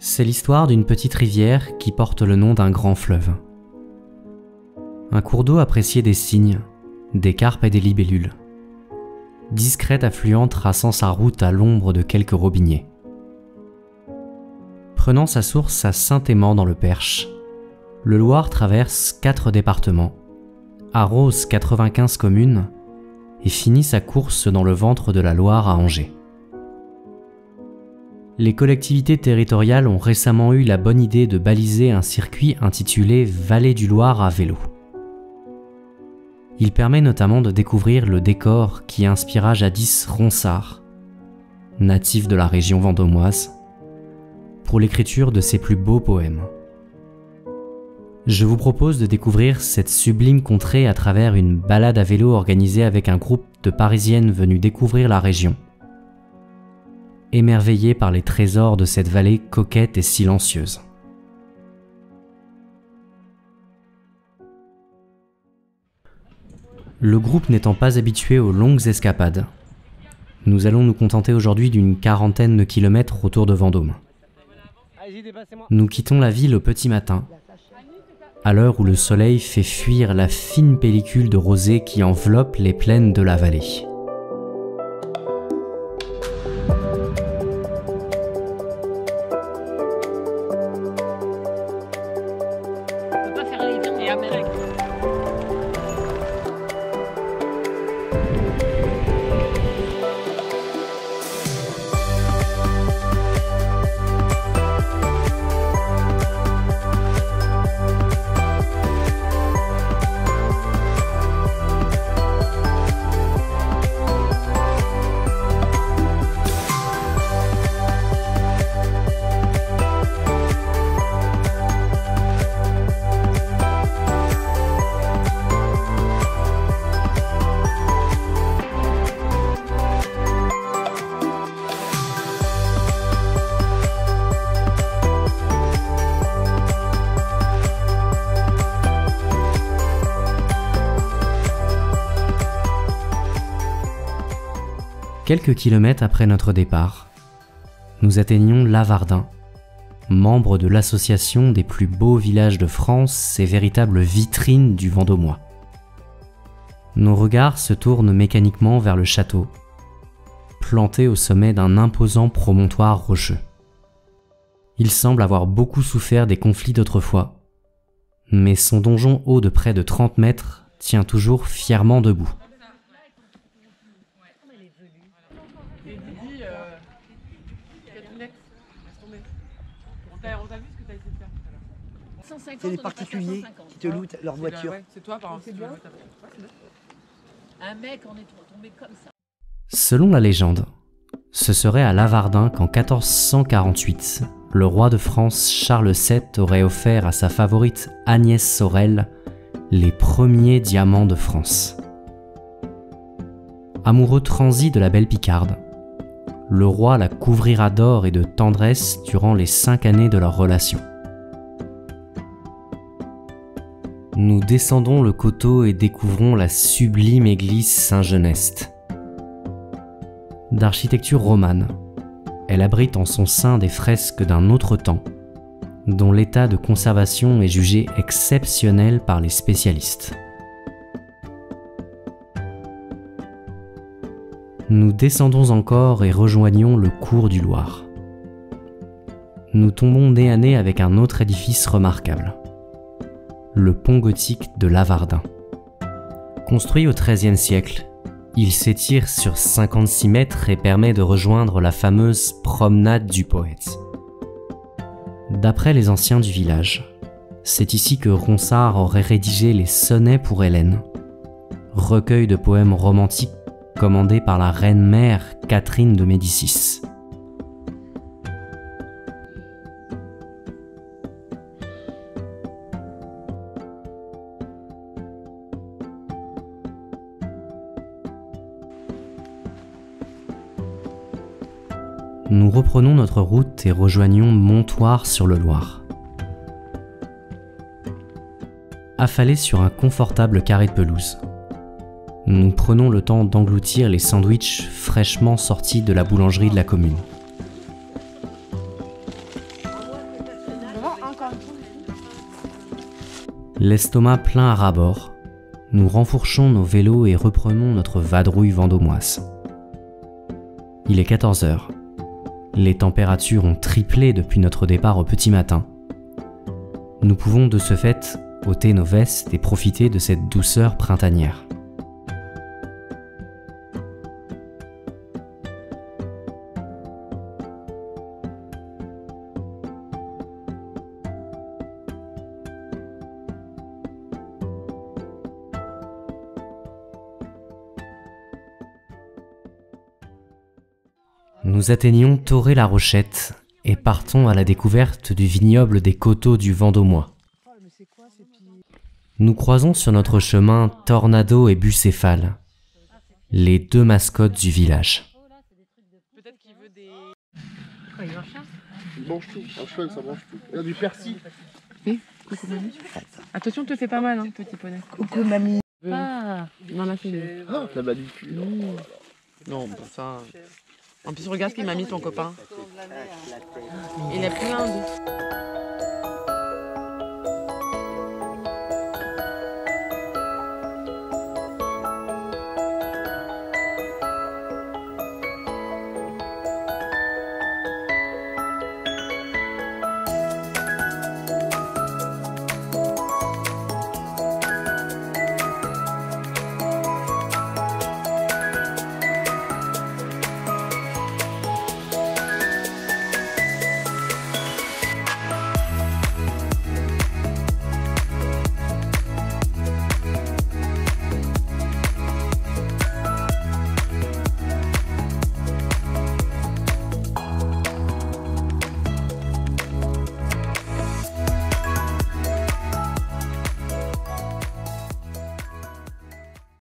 C'est l'histoire d'une petite rivière qui porte le nom d'un grand fleuve. Un cours d'eau apprécié des cygnes, des carpes et des libellules. Discret affluent traçant sa route à l'ombre de quelques robiniers. Prenant sa source à Saint-Aimant dans le Perche, le Loir traverse 4 départements, arrose 95 communes et finit sa course dans le ventre de la Loire à Angers. Les collectivités territoriales ont récemment eu la bonne idée de baliser un circuit intitulé Vallée du Loir à vélo. Il permet notamment de découvrir le décor qui inspira jadis Ronsard, natif de la région vendômoise, pour l'écriture de ses plus beaux poèmes. Je vous propose de découvrir cette sublime contrée à travers une balade à vélo organisée avec un groupe de Parisiennes venues découvrir la région, émerveillées par les trésors de cette vallée coquette et silencieuse. Le groupe n'étant pas habitué aux longues escapades, nous allons nous contenter aujourd'hui d'une 40aine de kilomètres autour de Vendôme. Nous quittons la ville au petit matin, à l'heure où le soleil fait fuir la fine pellicule de rosée qui enveloppe les plaines de la vallée. Quelques kilomètres après notre départ, nous atteignons Lavardin, membre de l'association des plus beaux villages de France et véritable vitrine du Vendômois. Nos regards se tournent mécaniquement vers le château, planté au sommet d'un imposant promontoire rocheux. Il semble avoir beaucoup souffert des conflits d'autrefois, mais son donjon haut de près de 30 mètres tient toujours fièrement debout. C'est les particuliers qui te louent leur voiture. C'est toi, par exemple. Un mec en est tombé comme ça. Selon la légende, ce serait à Lavardin qu'en 1448, le roi de France Charles VII aurait offert à sa favorite Agnès Sorel les premiers diamants de France. Amoureux transi de la belle Picarde, le roi la couvrira d'or et de tendresse durant les 5 années de leur relation. Nous descendons le coteau et découvrons la sublime église Saint-Genest. D'architecture romane, elle abrite en son sein des fresques d'un autre temps, dont l'état de conservation est jugé exceptionnel par les spécialistes. Nous descendons encore et rejoignons le cours du Loir. Nous tombons nez à nez avec un autre édifice remarquable, le pont gothique de Lavardin. Construit au XIIIe siècle, il s'étire sur 56 mètres et permet de rejoindre la fameuse promenade du poète. D'après les anciens du village, c'est ici que Ronsard aurait rédigé les Sonnets pour Hélène, recueil de poèmes romantiques commandé par la reine-mère Catherine de Médicis. Nous reprenons notre route et rejoignons Montoire-sur-le-Loir. Affalés sur un confortable carré de pelouse, nous prenons le temps d'engloutir les sandwichs fraîchement sortis de la boulangerie de la commune. L'estomac plein à ras-bord, nous renfourchons nos vélos et reprenons notre vadrouille vendômoise. Il est 14 heures. Les températures ont triplé depuis notre départ au petit matin. Nous pouvons de ce fait ôter nos vestes et profiter de cette douceur printanière. Nous atteignons Thoré-la-Rochette et partons à la découverte du vignoble des coteaux du Vendômois. Nous croisons sur notre chemin Tornado et Bucéphale, les deux mascottes du village. Il mange tout, un cheval ça mange tout. Il y a du persil. Oui, coucou mamie. Attention, te fais pas mal, hein, petit poney. Coucou mamie. Ah, non, là, c'est mieux. Ah, la bas du cul. Non, bon, ça. En plus, regarde ce qu'il m'a mis ton copain. Il est plein de.